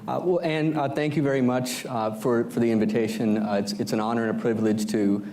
Thank you very much for the invitation. It's an honor and a privilege to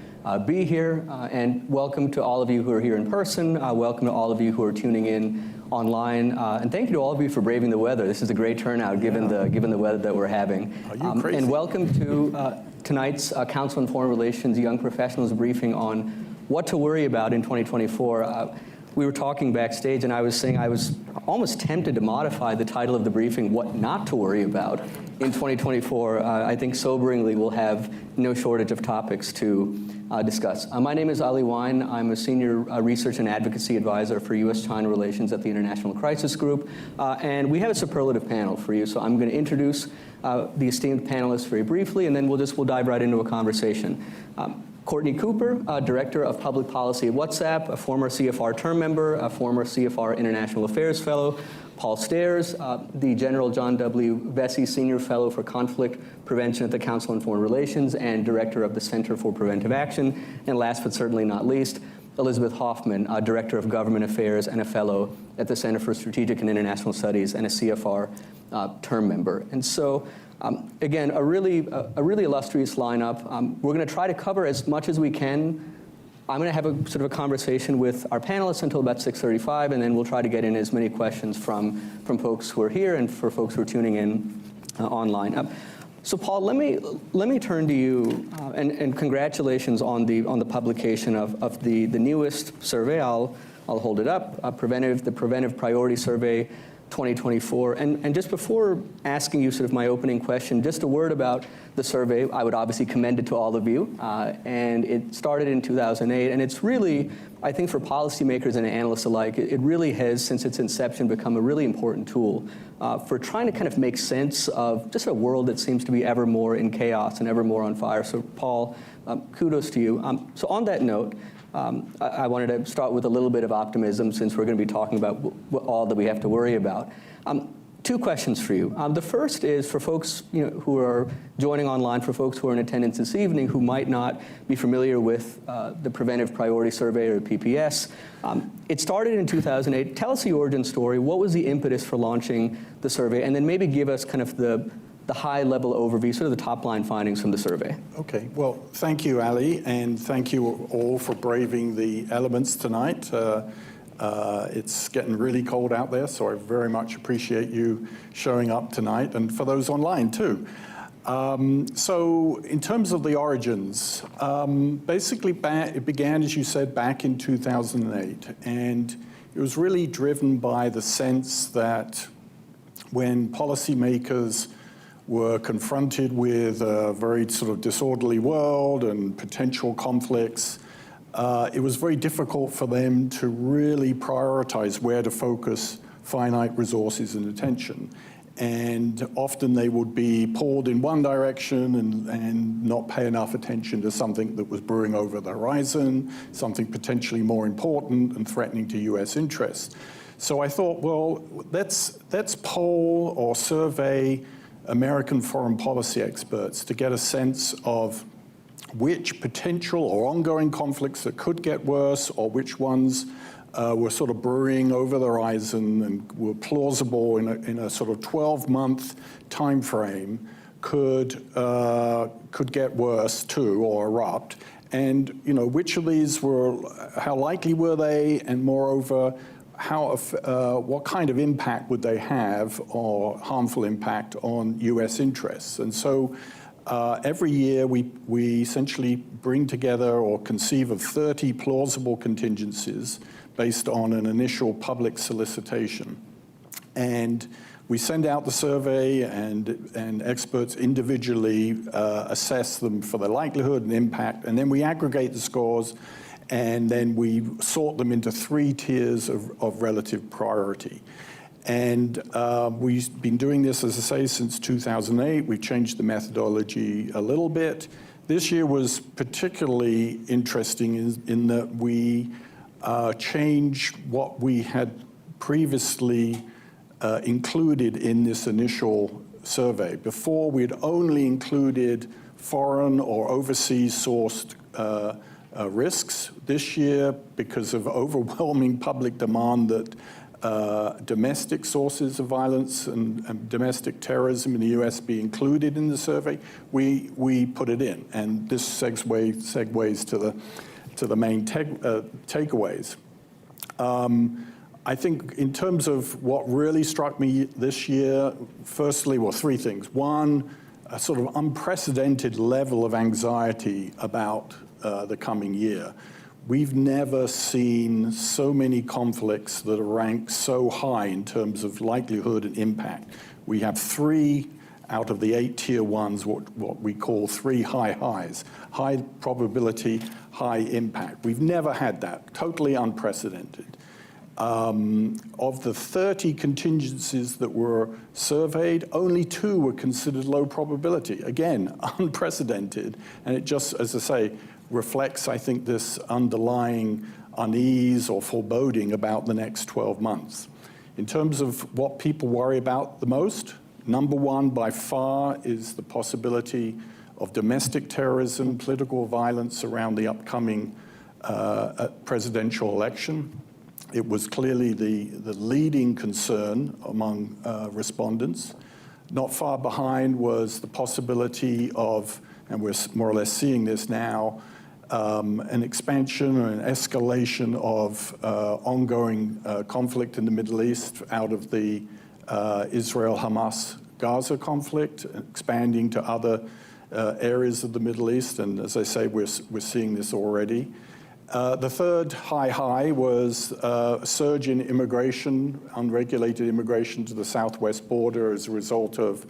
be here, and welcome to all of you who are here in person. Welcome to all of you who are tuning in online, and thank you to all of you for braving the weather. This is a great turnout given the weather that we're having. Are you crazy? And welcome to tonight's Council on Foreign Relations Young Professionals briefing on what to worry about in 2024. We were talking backstage, and I was saying I was almost tempted to modify the title of the briefing, What Not to Worry About in 2024. I think soberingly we'll have no shortage of topics to discuss. My name is Ali Wine. I'm a senior research and advocacy advisor for U.S.-China relations at the International Crisis Group, and we have a superlative panel for you. So I'm going to introduce the esteemed panelists very briefly, and then we'll dive right into a conversation. Courtney Cooper, Director of Public Policy at WhatsApp, a former CFR term member, a former CFR International Affairs Fellow. Paul Stairs, the General John W. Vesey Senior Fellow for Conflict Prevention at the Council on Foreign Relations and Director of the Center for Preventive Action. And last but certainly not least, Elizabeth Hoffman, Director of Government Affairs and a Fellow at the Center for Strategic and International Studies and a CFR term member. And so, again, a really illustrious lineup. We're going to try to cover as much as we can. I'm going to have a sort of a conversation with our panelists until about 6:35, and then we'll try to get in as many questions from folks who are here and for folks who are tuning in online. So, Paul, let me turn to you, and congratulations on the publication of the newest survey. I'll hold it up. The Preventive Priority Survey 2024. And just before asking you sort of my opening question, just a word about the survey. I would obviously commend it to all of you. And it started in 2008, and it's really, I think for policymakers and analysts alike, it really has, since its inception, become a really important tool for trying to kind of make sense of just a world that seems to be ever more in chaos and ever more on fire. So, Paul, kudos to you. So on that note, I wanted to start with a little bit of optimism since we're going to be talking about all that we have to worry about. Two questions for you. The first is for folks who are joining online, for folks who are in attendance this evening who might not be familiar with the Preventive Priority Survey, or PPS. It started in 2008. Tell us the origin story. What was the impetus for launching the survey? And then maybe give us kind of the high-level overview, sort of the top-line findings from the survey. Okay, well, thank you, Ali, and thank you all for braving the elements tonight. It's getting really cold out there, so I very much appreciate you showing up tonight, and for those online, too. So in terms of the origins, basically it began, as you said, back in 2008, and it was really driven by the sense that when policymakers were confronted with a very sort of disorderly world and potential conflicts, it was very difficult for them to really prioritize where to focus finite resources and attention. And often they would be pulled in one direction and not pay enough attention to something that was brewing over the horizon, something potentially more important and threatening to US interests. So I thought, well, let's poll or survey American foreign policy experts to get a sense of which potential or ongoing conflicts that could get worse, or which ones were sort of brewing over the horizon and were plausible in a sort of 12-month time frame could get worse too, or erupt. And which of these were, how likely were they, and moreover, what kind of impact would they have, or harmful impact, on US interests? And so every year we essentially bring together or conceive of 30 plausible contingencies based on an initial public solicitation. And we send out the survey, and experts individually assess them for their likelihood and impact, and then we aggregate the scores, and then we sort them into 3 tiers of relative priority. And we've been doing this, as I say, since 2008. We've changed the methodology a little bit. This year was particularly interesting in that we changed what we had previously included in this initial survey. Before, we'd only included foreign or overseas sourced risks. This year, because of overwhelming public demand that domestic sources of violence and domestic terrorism in the U.S. be included in the survey, we put it in. And this segues to the main takeaways. I think in terms of what really struck me this year, firstly, well, three things. One, a sort of unprecedented level of anxiety about the coming year. We've never seen so many conflicts that are ranked so high in terms of likelihood and impact. We have 3 out of the 8 tier ones, what we call 3 high highs. High probability, high impact. We've never had that, totally unprecedented. Of the 30 contingencies that were surveyed, only 2 were considered low probability. Again, unprecedented. And it just, as I say, reflects, I think, this underlying unease or foreboding about the next 12 months. In terms of what people worry about the most, number 1 by far is the possibility of domestic terrorism, political violence around the upcoming presidential election. It was clearly the leading concern among respondents. Not far behind was the possibility of, and we're more or less seeing this now, an expansion or an escalation of ongoing conflict in the Middle East out of the Israel-Hamas-Gaza conflict, expanding to other areas of the Middle East. And as I say, we're seeing this already. The third high was a surge in immigration, unregulated immigration to the southwest border as a result of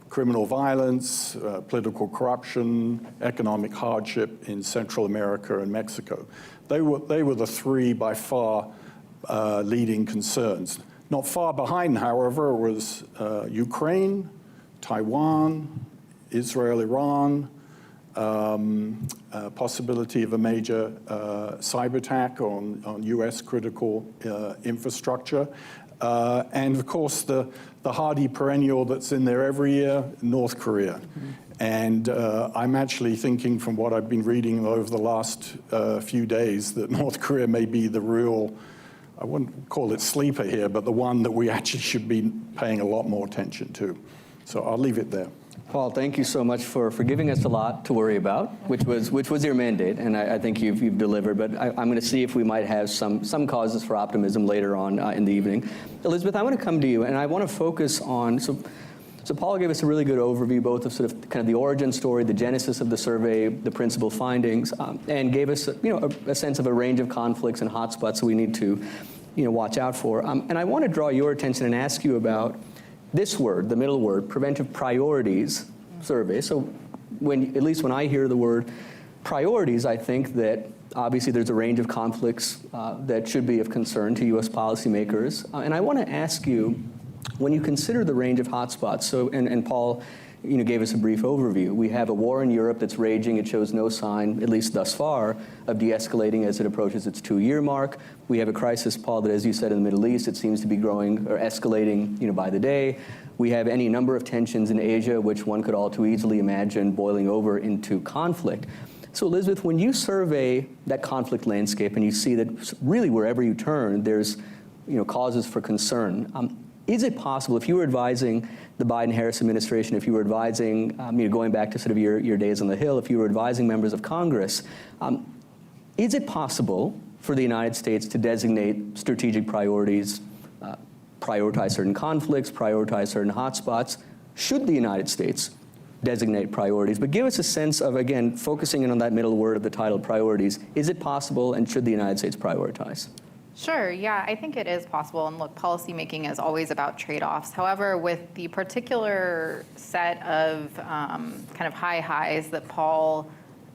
criminal violence, political corruption, economic hardship in Central America and Mexico. They were the 3 by far leading concerns. Not far behind, however, was Ukraine, Taiwan, Israel, Iran, possibility of a major cyber attack on U.S. critical infrastructure. And of course, the hardy perennial that's in there every year, North Korea. Mm-hmm. And I'm actually thinking from what I've been reading over the last few days that North Korea may be the real, I wouldn't call it sleeper here, but the one that we actually should be paying a lot more attention to. So I'll leave it there. Paul, thank you so much for giving us a lot to worry about, which was your mandate, and I think you've delivered. But I'm going to see if we might have some causes for optimism later on in the evening. Elizabeth, I want to come to you, and I want to focus on so Paul gave us a really good overview, both of sort of kind of the origin story, the genesis of the survey, the principal findings, and gave us a sense of a range of conflicts and hotspots that we need to watch out for. And I want to draw your attention and ask you about this word, the middle word, preventive priorities survey. So at least when I hear the word priorities, I think that obviously there's a range of conflicts that should be of concern to U.S. policymakers. And I want to ask you, when you consider the range of hotspots, and Paul gave us a brief overview. We have a war in Europe that's raging. It shows no sign, at least thus far, of de-escalating as it approaches its 2-year mark. We have a crisis, Paul, that, as you said, in the Middle East, it seems to be growing or escalating by the day. We have any number of tensions in Asia, which one could all too easily imagine boiling over into conflict. So, Elizabeth, when you survey that conflict landscape and you see that really wherever you turn, there's causes for concern, is it possible, if you were advising the Biden-Harris administration, if you were advising, going back to sort of your days on the Hill, if you were advising members of Congress, is it possible for the United States to designate strategic priorities, prioritize certain conflicts, prioritize certain hotspots? Should the United States designate priorities? But give us a sense of, again, focusing in on that middle word of the title, priorities. Is it possible, and should the United States prioritize? Sure, yeah, I think it is possible. And look, policymaking is always about trade-offs. However, with the particular set of kind of high highs that Paul,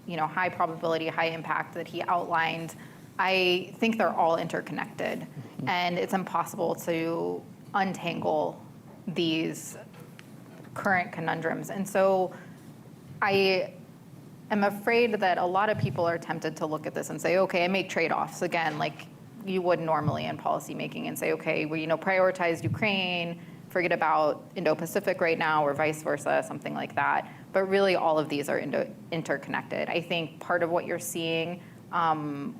high probability, high impact that he outlined, I think they're all interconnected. Mm-hmm. And it's impossible to untangle these current conundrums. And so I am afraid that a lot of people are tempted to look at this and say, okay, I make trade-offs. Again, like you would normally in policymaking, and say, okay, well, prioritize Ukraine, forget about Indo-Pacific right now, or vice versa, something like that. But really, all of these are interconnected. I think part of what you're seeing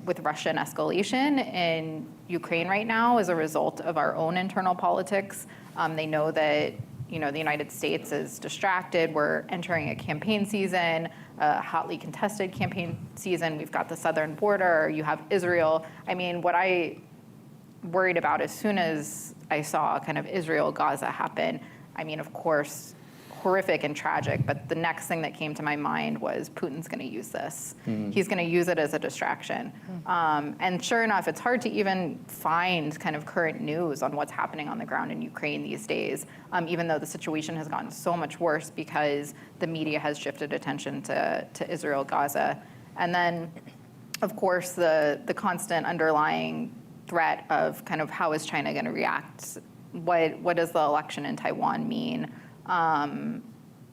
with Russian escalation in Ukraine right now is a result of our own internal politics. They know that the United States is distracted. We're entering a campaign season, a hotly contested campaign season. We've got the southern border. You have Israel. I mean, what I worried about as soon as I saw kind of Israel-Gaza happen, I mean, of course, horrific and tragic, but the next thing that came to my mind was Putin's going to use this. He's going to use it as a distraction. And sure enough, it's hard to even find kind of current news on what's happening on the ground in Ukraine these days, even though the situation has gotten so much worse because the media has shifted attention to Israel-Gaza. And then, of course, the constant underlying threat of kind of how is China going to react? What does the election in Taiwan mean?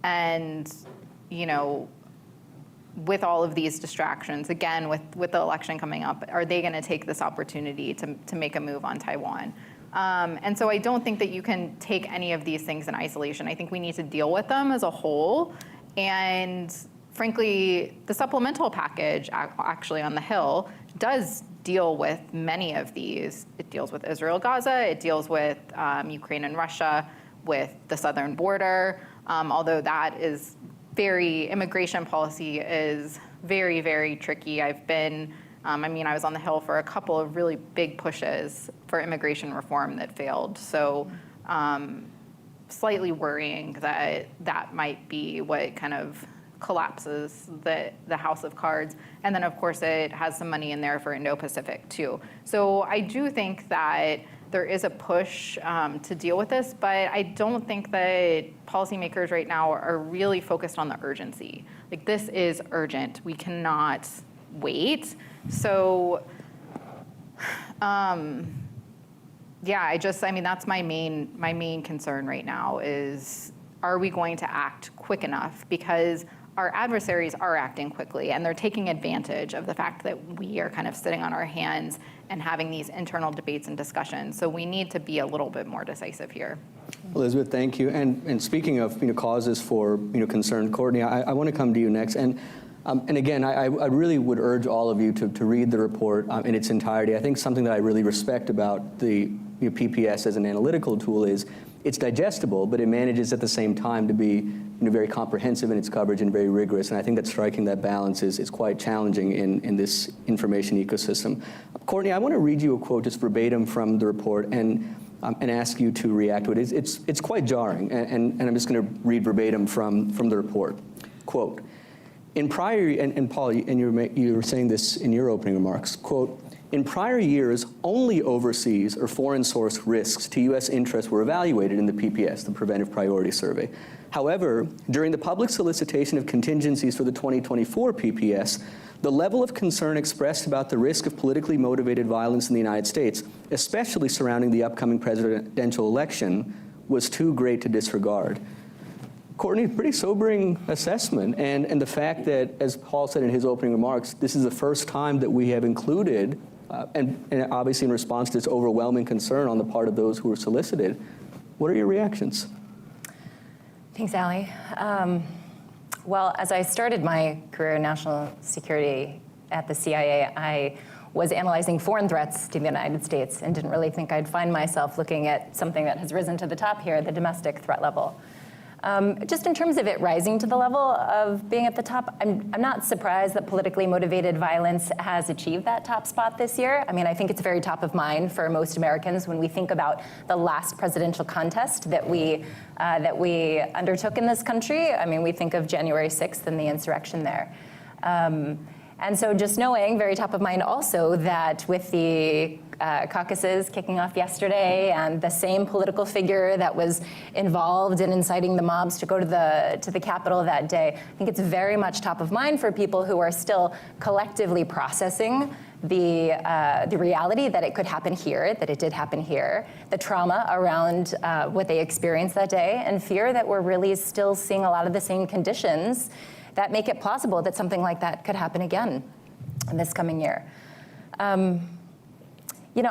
And, with all of these distractions, again, with the election coming up, are they going to take this opportunity to make a move on Taiwan? And so I don't think that you can take any of these things in isolation. I think we need to deal with them as a whole. And frankly, the supplemental package actually on the Hill does deal with many of these. It deals with Israel-Gaza, it deals with Ukraine and Russia, with the southern border, although that is immigration policy is very, very tricky. I was on the Hill for a couple of really big pushes for immigration reform that failed. So slightly worrying that might be what kind of collapses the house of cards. And then, of course, it has some money in there for Indo-Pacific, too. So I do think that there is a push to deal with this, but I don't think that policymakers right now are really focused on the urgency. Like, this is urgent. We cannot wait. So, that's my main concern right now is, are we going to act quick enough? Because our adversaries are acting quickly, and they're taking advantage of the fact that we are kind of sitting on our hands and having these internal debates and discussions. So we need to be a little bit more decisive here. Elizabeth, thank you. And speaking of causes for concern, Courtney, I want to come to you next. And again, I really would urge all of you to read the report in its entirety. I think something that I really respect about the PPS as an analytical tool is it's digestible, but it manages at the same time to be very comprehensive in its coverage and very rigorous. And I think that striking that balance is quite challenging in this information ecosystem. Courtney, I want to read you a quote just verbatim from the report and ask you to react to it. It's quite jarring, and I'm just going to read verbatim from the report. Quote, in prior, and Paul, and you were saying this in your opening remarks, quote, in prior years, only overseas or foreign source risks to U.S. interests were evaluated in the PPS, the Preventive Priority Survey. However, during the public solicitation of contingencies for the 2024 PPS, the level of concern expressed about the risk of politically motivated violence in the United States, especially surrounding the upcoming presidential election, was too great to disregard. Courtney, pretty sobering assessment, and the fact that, as Paul said in his opening remarks, this is the first time that we have included, and obviously in response to this overwhelming concern on the part of those who were solicited. What are your reactions? Thanks, Allie. Well, as I started my career in national security at the CIA, I was analyzing foreign threats to the United States and didn't really think I'd find myself looking at something that has risen to the top here, the domestic threat level. Just in terms of it rising to the level of being at the top, I'm not surprised that politically motivated violence has achieved that top spot this year. I mean, I think it's very top of mind for most Americans when we think about the last presidential contest that we undertook in this country. I mean, we think of January 6th and the insurrection there. And so just knowing, very top of mind also, that with the caucuses kicking off yesterday and the same political figure that was involved in inciting the mobs to go to the Capitol that day, I think it's very much top of mind for people who are still collectively processing the reality that it could happen here, that it did happen here, the trauma around what they experienced that day, and fear that we're really still seeing a lot of the same conditions that make it plausible that something like that could happen again this coming year.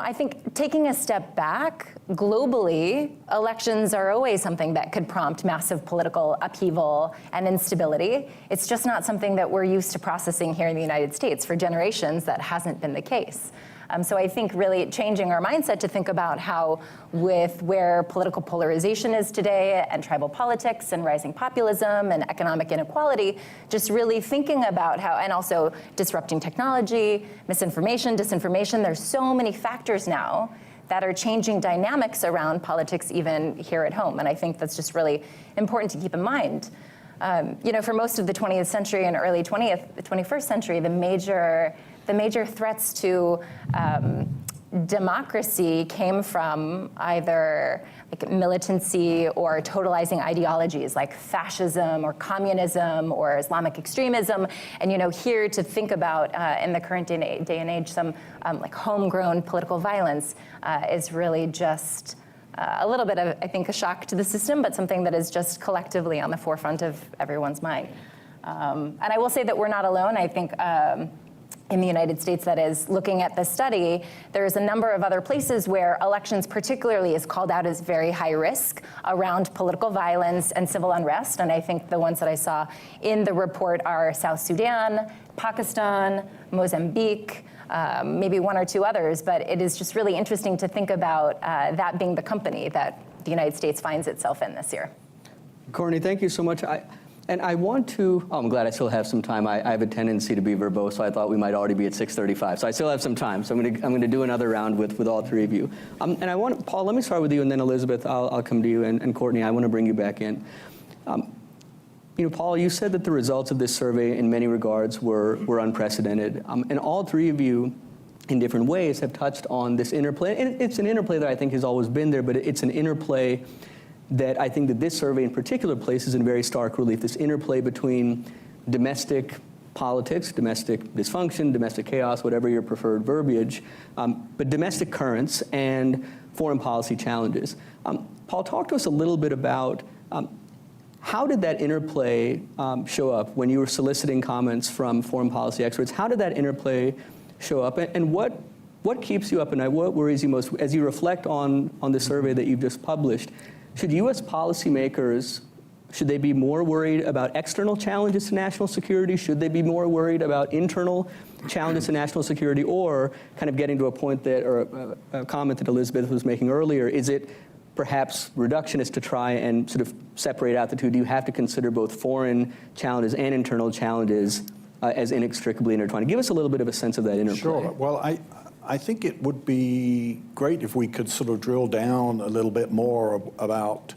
I think taking a step back, globally, elections are always something that could prompt massive political upheaval and instability. It's just not something that we're used to processing here in the United States. For generations, that hasn't been the case. So I think really changing our mindset to think about how, with where political polarization is today and tribal politics and rising populism and economic inequality, just really thinking about how, and also disrupting technology, misinformation, disinformation, there's so many factors now that are changing dynamics around politics even here at home. And I think that's just really important to keep in mind. For most of the 20th century and early 21st century, the major threats to democracy came from either like militancy or totalizing ideologies like fascism or communism or Islamic extremism. And here to think about in the current day and age some like homegrown political violence is really just a little bit of, I think, a shock to the system, but something that is just collectively on the forefront of everyone's mind. And I will say that we're not alone. I think in the United States, that is, looking at this study, there's a number of other places where elections particularly is called out as very high risk around political violence and civil unrest. And I think the ones that I saw in the report are South Sudan, Pakistan, Mozambique, maybe one or two others, but it is just really interesting to think about that being the company that the United States finds itself in this year. Courtney, thank you so much. I want to, I'm glad I still have some time. I have a tendency to be verbose, so I thought we might already be at 6:35. So I still have some time, so I'm going to do another round with all three of you. And I want, Paul, let me start with you, and then Elizabeth, I'll come to you, and Courtney, I want to bring you back in. Paul, you said that the results of this survey in many regards were unprecedented. And all three of you, in different ways, have touched on this interplay. And it's an interplay that I think has always been there, but it's an interplay that I think that this survey in particular places in very stark relief, this interplay between domestic politics, domestic dysfunction, domestic chaos, whatever your preferred verbiage, but domestic currents and foreign policy challenges. Paul, talk to us a little bit about how did that interplay show up when you were soliciting comments from foreign policy experts? How did that interplay show up, and what keeps you up at night? What worries you most as you reflect on the survey that you've just published? Should U.S. policymakers, should they be more worried about external challenges to national security? Should they be more worried about internal challenges to national security? Or, kind of getting to a point that, or a comment that Elizabeth was making earlier, is it perhaps reductionist to try and sort of separate out the two? Do you have to consider both foreign challenges and internal challenges as inextricably intertwined? Give us a little bit of a sense of that interplay. Sure. Well, I think it would be great if we could sort of drill down a little bit more about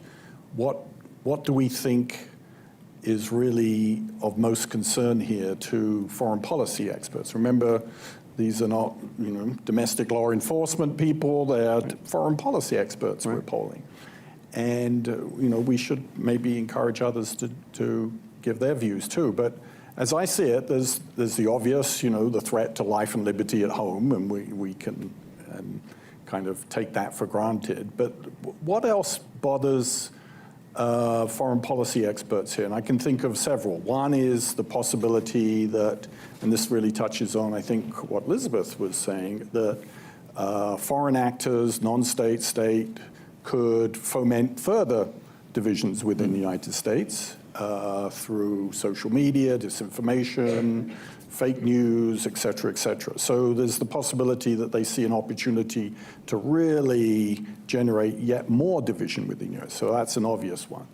what do we think is really of most concern here to foreign policy experts. Remember, these are not domestic law enforcement people, they're foreign policy experts we're polling. And we should maybe encourage others to give their views too. But as I see it, there's the obvious, the threat to life and liberty at home, and we can kind of take that for granted. But what else bothers foreign policy experts here? And I can think of several. One is the possibility that, and this really touches on, I think, what Elizabeth was saying, that foreign actors, non-state, state, could foment further divisions within the United States through social media, disinformation, fake news, et cetera, et cetera. So there's the possibility that they see an opportunity to really generate yet more division within the US. So that's an obvious one.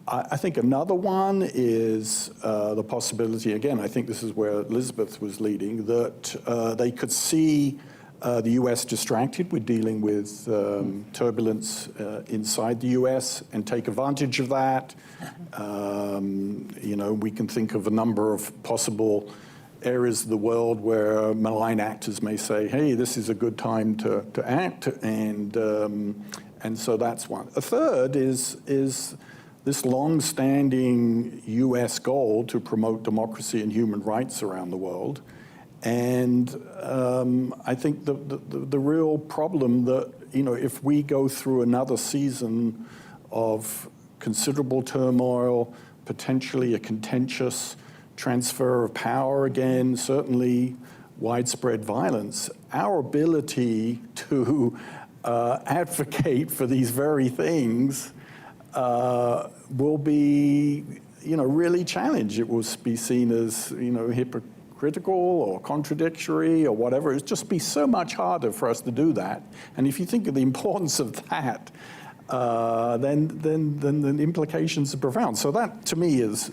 I think another one is the possibility, again, I think this is where Elizabeth was leading, that they could see the US distracted with dealing with turbulence inside the US and take advantage of that. We can think of a number of possible areas of the world where malign actors may say, hey, this is a good time to act, and so that's one. A third is this long-standing US goal to promote democracy and human rights around the world. And I think the real problem that, if we go through another season of considerable turmoil, potentially a contentious transfer of power again, certainly widespread violence, our ability to advocate for these very things will be, really challenged. It will be seen as, critical or contradictory or whatever. It'd just be so much harder for us to do that. And if you think of the importance of that, then the implications are profound. So that, to me, is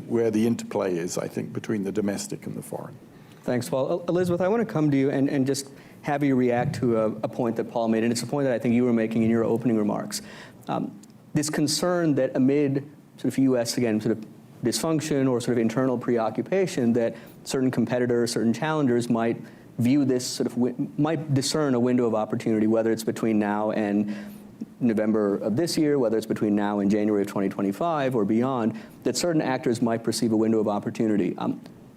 where the interplay is, I think, between the domestic and the foreign. Thanks, Paul. Elizabeth, I want to come to you and just have you react to a point that Paul made, and it's a point that I think you were making in your opening remarks. This concern that amid sort of U.S., again, sort of dysfunction or sort of internal preoccupation, that certain competitors, certain challengers might view this sort of, might discern a window of opportunity, whether it's between now and November of this year, whether it's between now and January of 2025 or beyond, that certain actors might perceive a window of opportunity.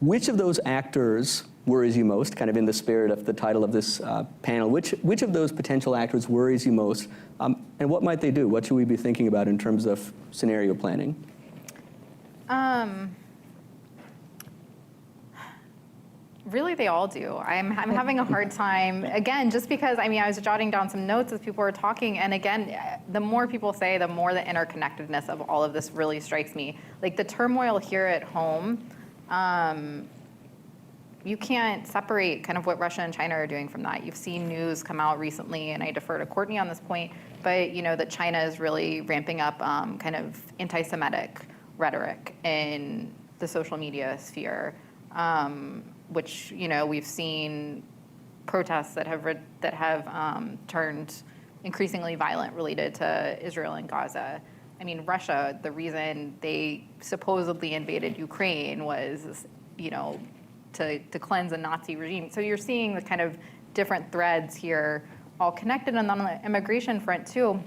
Which of those actors worries you most, kind of in the spirit of the title of this panel? Which of those potential actors worries you most, and what might they do? What should we be thinking about in terms of scenario planning? Really, they all do. I'm having a hard time, again, just because, I mean, I was jotting down some notes as people were talking, and again, the more people say, the more the interconnectedness of all of this really strikes me. Like the turmoil here at home, you can't separate kind of what Russia and China are doing from that. You've seen news come out recently, and I defer to Courtney on this point, but you know that China is really ramping up kind of anti-Semitic rhetoric in the social media sphere, which you know we've seen protests that have turned increasingly violent related to Israel and Gaza. I mean, Russia, the reason they supposedly invaded Ukraine was, you know, to cleanse a Nazi regime. So you're seeing the kind of different threads here all connected. And then on the immigration front too,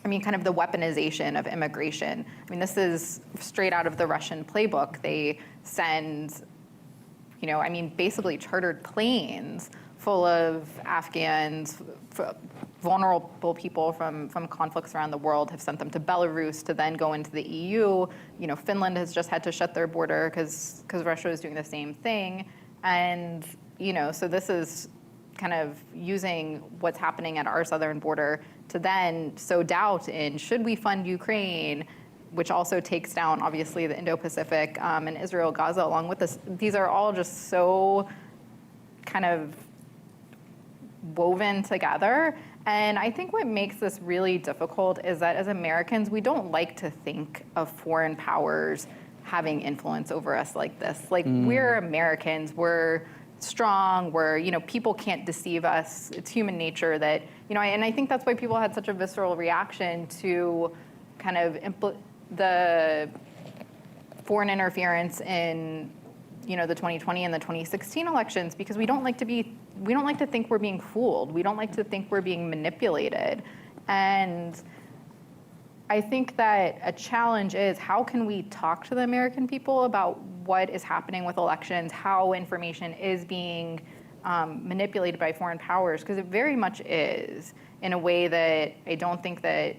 I mean, kind of the weaponization of immigration. I mean, this is straight out of the Russian playbook. They send, you know, I mean, basically chartered planes full of Afghans, vulnerable people from conflicts around the world, have sent them to Belarus to then go into the EU. You know, Finland has just had to shut their border because Russia is doing the same thing. And, you know, so this is kind of using what's happening at our southern border to then sow doubt in, should we fund Ukraine, which also takes down, obviously, the Indo-Pacific and Israel, Gaza, along with this. These are all just so kind of woven together. And I think what makes this really difficult is that as Americans, we don't like to think of foreign powers having influence over us like this. Like we're Americans, we're strong, we're, you know, people can't deceive us. It's human nature that, you know, and I think that's why people had such a visceral reaction to kind of the foreign interference in, you know, the 2020 and the 2016 elections, because we don't like to think we're being fooled. We don't like to think we're being manipulated. And I think that a challenge is, how can we talk to the American people about what is happening with elections, how information is being manipulated by foreign powers? Because it very much is, in a way that I don't think that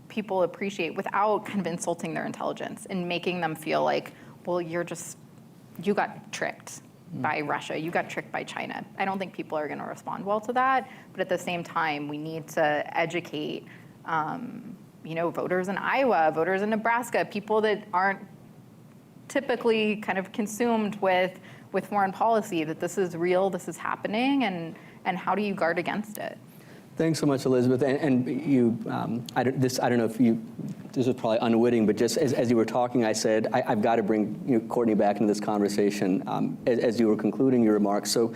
people appreciate, without kind of insulting their intelligence and making them feel like, well, you got tricked by Russia, you got tricked by China. I don't think people are going to respond well to that. But at the same time, we need to educate, you know, voters in Iowa, voters in Nebraska, people that aren't typically kind of consumed with foreign policy, that this is real, this is happening, and how do you guard against it? Thanks so much, Elizabeth. And you, I don't know if you, this was probably unwitting, but just as you were talking, I said, I've got to bring Courtney back into this conversation as you were concluding your remarks. So,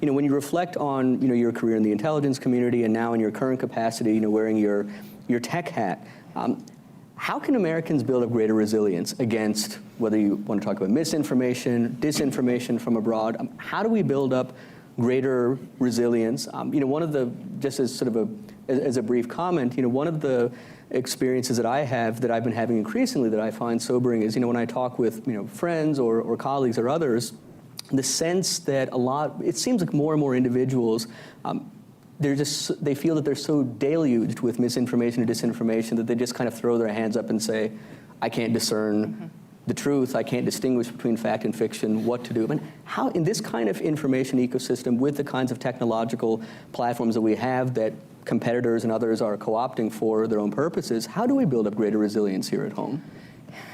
you know, when you reflect on, you know, your career in the intelligence community and now in your current capacity, you know, wearing your tech hat, how can Americans build up greater resilience against, whether you want to talk about misinformation, disinformation from abroad, how do we build up greater resilience? You know, one of the, just as sort of as a brief comment, you know, one of the experiences that I have, that I've been having increasingly, that I find sobering is, you know, when I talk with, you know, friends or colleagues or others, the sense that it seems like more and more individuals, they feel that they're so deluged with misinformation and disinformation that they just kind of throw their hands up and say, I can't discern the truth, I can't distinguish between fact and fiction, what to do. I mean, how, in this kind of information ecosystem, with the kinds of technological platforms that we have that competitors and others are co-opting for their own purposes, how do we build up greater resilience here at home?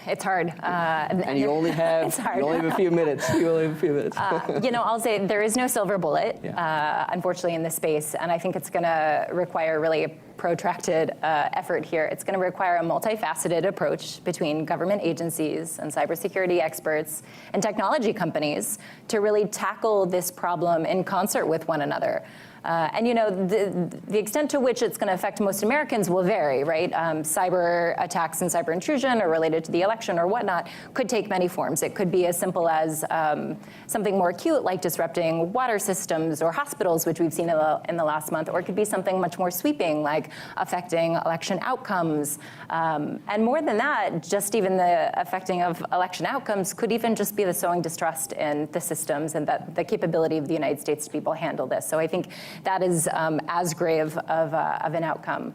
It's hard. And you only have It's hard. a few minutes. You only have a few minutes. I'll say there is no silver bullet, unfortunately, in this space, and I think it's going to require really a protracted effort here. It's going to require a multifaceted approach between government agencies and cybersecurity experts and technology companies to really tackle this problem in concert with one another. The extent to which it's going to affect most Americans will vary, right? Cyber attacks and cyber intrusion or related to the election or whatnot could take many forms. It could be as simple as something more acute, like disrupting water systems or hospitals, which we've seen in the last month, or it could be something much more sweeping, like affecting election outcomes. And more than that, just even the affecting of election outcomes could even just be the sowing distrust in the systems and the capability of the United States to be able to handle this. So I think that is as grave of an outcome.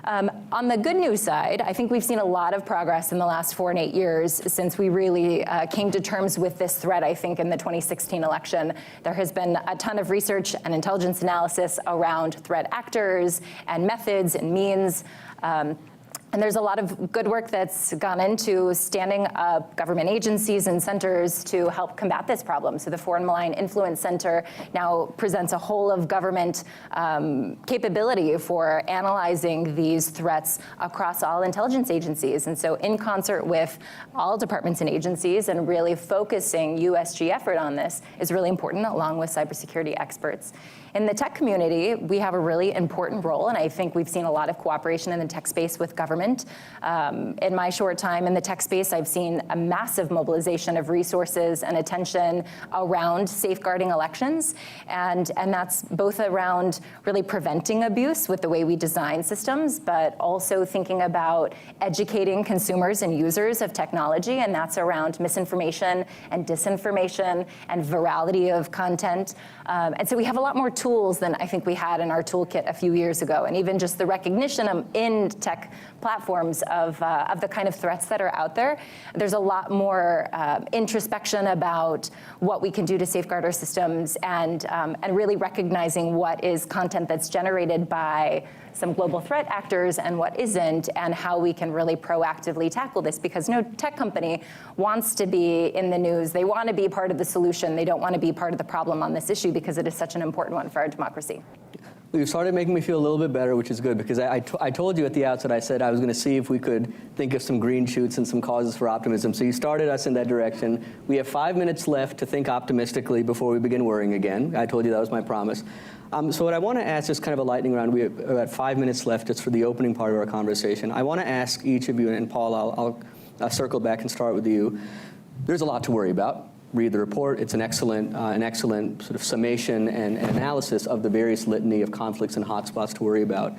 On the good news side, I think we've seen a lot of progress in the last 4 and 8 years since we really came to terms with this threat, I think, in the 2016 election. There has been a ton of research and intelligence analysis around threat actors and methods and means. And there's a lot of good work that's gone into standing up government agencies and centers to help combat this problem. So the Foreign Malign Influence Center now presents a whole of government capability for analyzing these threats across all intelligence agencies. And so in concert with all departments and agencies and really focusing USG effort on this is really important, along with cybersecurity experts. In the tech community, we have a really important role, and I think we've seen a lot of cooperation in the tech space with government. In my short time in the tech space, I've seen a massive mobilization of resources and attention around safeguarding elections, and that's both around really preventing abuse with the way we design systems, but also thinking about educating consumers and users of technology, and that's around misinformation and disinformation and virality of content. And so we have a lot more tools than I think we had in our toolkit a few years ago, and even just the recognition in tech platforms of the kind of threats that are out there. There's a lot more introspection about what we can do to safeguard our systems, and really recognizing what is content that's generated by some global threat actors and what isn't, and how we can really proactively tackle this, because no tech company wants to be in the news. They want to be part of the solution. They don't want to be part of the problem on this issue, because it is such an important one for our democracy. You started making me feel a little bit better, which is good, because I told you at the outset, I said I was going to see if we could think of some green shoots and some causes for optimism. So you started us in that direction. We have 5 minutes left to think optimistically before we begin worrying again. I told you that was my promise. So what I want to ask is kind of a lightning round. We have about 5 minutes left just for the opening part of our conversation. I want to ask each of you, and Paul, I'll circle back and start with you. There's a lot to worry about. Read the report. It's an excellent sort of summation and analysis of the various litany of conflicts and hotspots to worry about.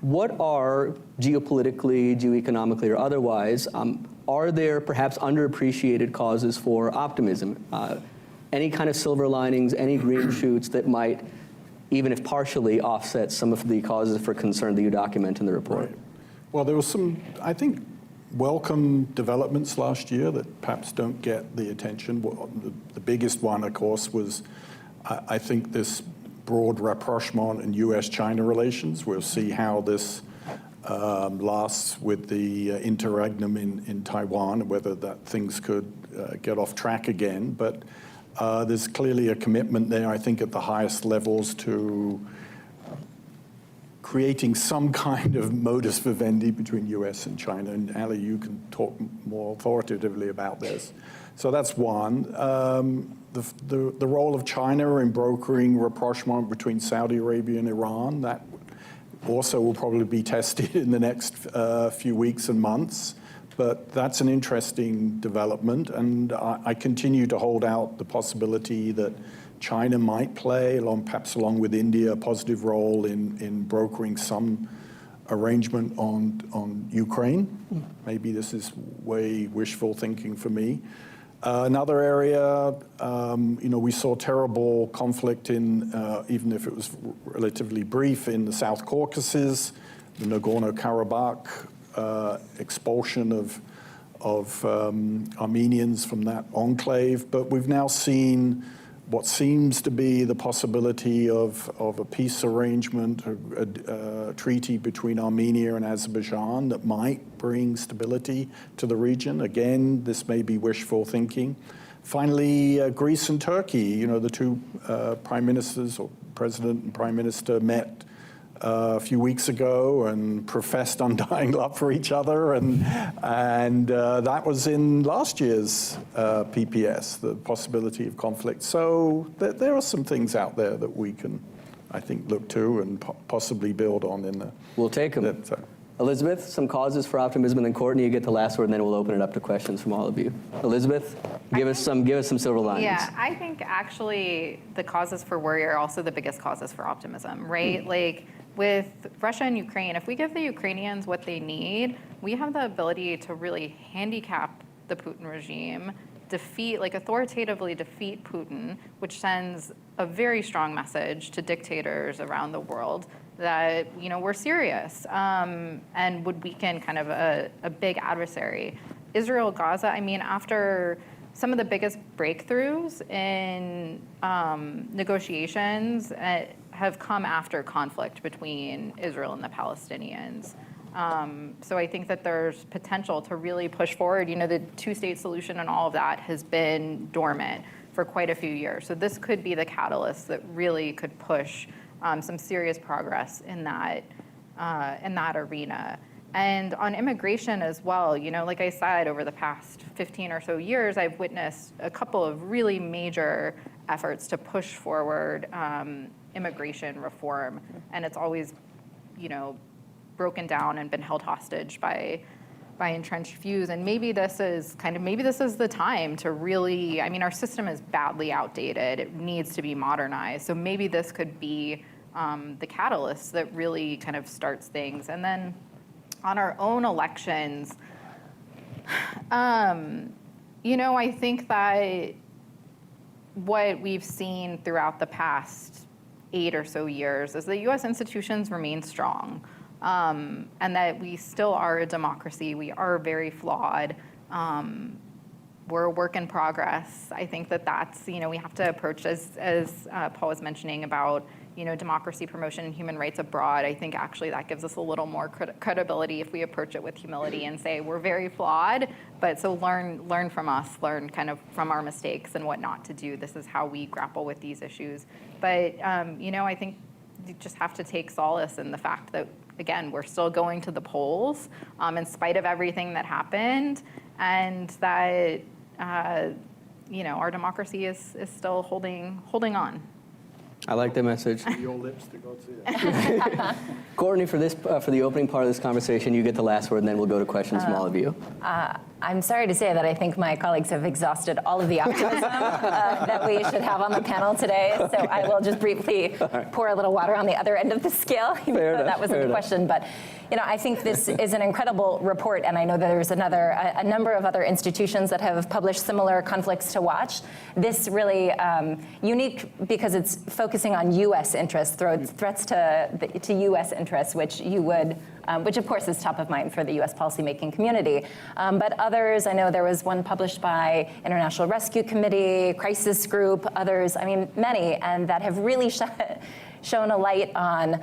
What are, geopolitically, geoeconomically, or otherwise, are there perhaps underappreciated causes for optimism? Any kind of silver linings, any green shoots that might, even if partially, offset some of the causes for concern that you document in the report? Right. Well, there was some, I think, welcome developments last year that perhaps don't get the attention. Well, the biggest one, of course, was, I think, this broad rapprochement in U.S.-China relations. We'll see how this lasts with the interregnum in Taiwan, whether that things could get off track again. But there's clearly a commitment there, I think, at the highest levels to creating some kind of modus vivendi between U.S. and China. And Ali, you can talk more authoritatively about this. So that's one. The role of China in brokering rapprochement between Saudi Arabia and Iran, that also will probably be tested in the next few weeks and months. But that's an interesting development, and I continue to hold out the possibility that China might play, perhaps along with India, a positive role in brokering some arrangement on Ukraine. Maybe this is way wishful thinking for me. Another area, we saw terrible conflict in, even if it was relatively brief, in the South Caucasus, the Nagorno-Karabakh expulsion of Armenians from that enclave. But we've now seen what seems to be the possibility of a peace arrangement, a treaty between Armenia and Azerbaijan that might bring stability to the region. Again, this may be wishful thinking. Finally, Greece and Turkey, the two prime ministers, or president and prime minister, met a few weeks ago and professed undying love for each other, and that was in last year's PPS, the possibility of conflict. So there are some things out there that we can, I think, look to and possibly build on in the... We'll take them. Elizabeth, some causes for optimism, and then Courtney, you get the last word, and then we'll open it up to questions from all of you. Elizabeth, give us some silver linings. Yeah, I think actually the causes for worry are also the biggest causes for optimism, right? Like with Russia and Ukraine, if we give the Ukrainians what they need, we have the ability to really handicap the Putin regime, authoritatively defeat Putin, which sends a very strong message to dictators around the world that, we're serious, and would weaken kind of a big adversary. Israel, Gaza, after some of the biggest breakthroughs in negotiations have come after conflict between Israel and the Palestinians. So I think that there's potential to really push forward. The two-state solution and all of that has been dormant for quite a few years. So this could be the catalyst that really could push some serious progress in that arena. And on immigration as well, like I said, over the past 15 or so years, I've witnessed a couple of really major efforts to push forward immigration reform. And it's always, broken down and been held hostage by entrenched views. And maybe this is the time to really, our system is badly outdated. It needs to be modernized. So maybe this could be the catalyst that really kind of starts things. And then on our own elections, I think that what we've seen throughout the past 8 or so years is that U.S. institutions remain strong, and that we still are a democracy. We are very flawed. We're a work in progress. I think that's, we have to approach, as Paul was mentioning about, democracy promotion and human rights abroad. I think actually that gives us a little more credibility if we approach it with humility and say we're very flawed, but so learn from us, learn kind of from our mistakes and what not to do. This is how we grapple with these issues. But, I think you just have to take solace in the fact that, again, we're still going to the polls in spite of everything that happened, and that, our democracy is still holding on. I like that message. Your lips to God see it. Courtney, for the opening part of this conversation, you get the last word, and then we'll go to questions from all of you. I'm sorry to say that I think my colleagues have exhausted all of the optimism that we should have on the panel today. So I will just briefly pour a little water on the other end of the scale, even though that wasn't the question. But I think this is an incredible report, and I know that there's a number of other institutions that have published similar conflicts to watch. This really unique because it's focusing on U.S. interests, threats to U.S. interests, which of course is top of mind for the U.S. policymaking community. But others, I know there was one published by International Rescue Committee, Crisis Group, others, many, and that have really shown a light on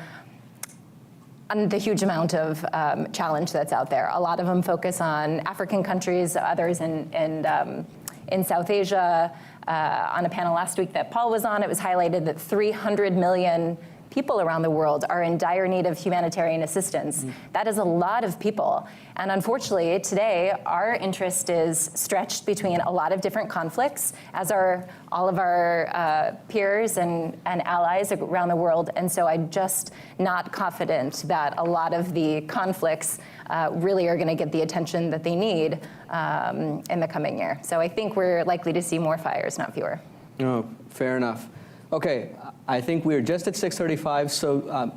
the huge amount of challenge that's out there. A lot of them focus on African countries, others in South Asia. On a panel last week that Paul was on, it was highlighted that 300 million people around the world are in dire need of humanitarian assistance. That is a lot of people. And unfortunately, today, our interest is stretched between a lot of different conflicts, as are all of our peers and allies around the world. And so I'm just not confident that a lot of the conflicts really are going to get the attention that they need in the coming year. So I think we're likely to see more fires, not fewer. Oh, fair enough. Okay, I think we're just at 6:35, so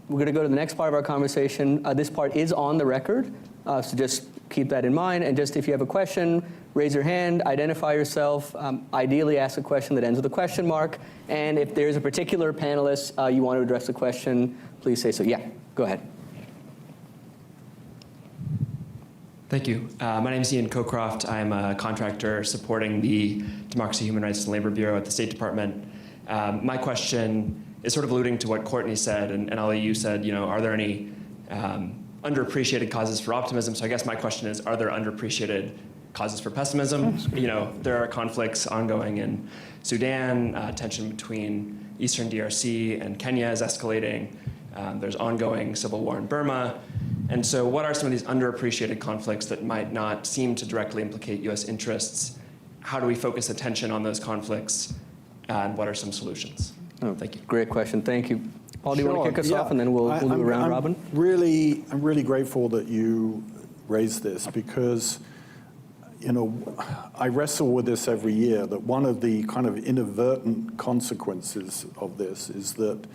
we're going to go to the next part of our conversation. This part is on the record, so just keep that in mind. And just if you have a question, raise your hand, identify yourself, ideally ask a question that ends with a question mark. And if there's a particular panelist you want to address the question, please say so. Yeah, go ahead. Thank you. My name is Ian Cocroft. I'm a contractor supporting the Democracy, Human Rights, and Labor Bureau at the State Department. My question is sort of alluding to what Courtney said, and Ali, you said, are there any underappreciated causes for optimism? So I guess my question is, are there underappreciated causes for pessimism? There are conflicts ongoing in Sudan, tension between Eastern DRC and Kenya is escalating. There's ongoing civil war in Burma. And so what are some of these underappreciated conflicts that might not seem to directly implicate US interests? How do we focus attention on those conflicts? And what are some solutions? Thank you. Great question. Thank you. Paul, do you want to kick us Sure, off, and then we'll do a round robin? I'm really grateful that you raised this because, I wrestle with this every year, that one of the kind of inadvertent consequences of this is that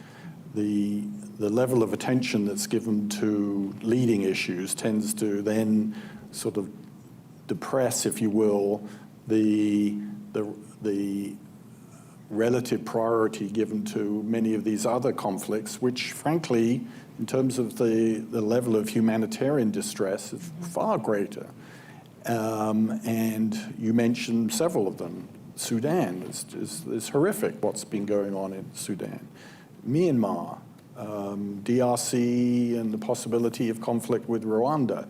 the level of attention that's given to leading issues tends to then sort of depress, if you will, the relative priority given to many of these other conflicts, which frankly, in terms of the level of humanitarian distress, is far greater. And you mentioned several of them. Sudan is horrific what's been going on in Sudan. Myanmar, DRC, and the possibility of conflict with Rwanda.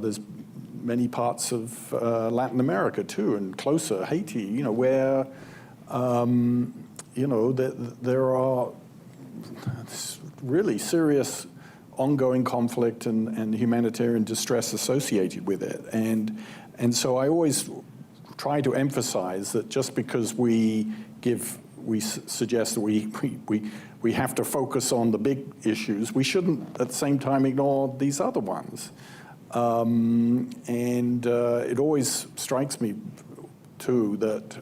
There's many parts of Latin America too, and closer, Haiti, where there are really serious ongoing conflict and humanitarian distress associated with it. And so I always try to emphasize that just because we suggest that we have to focus on the big issues, we shouldn't at the same time ignore these other ones. It always strikes me too that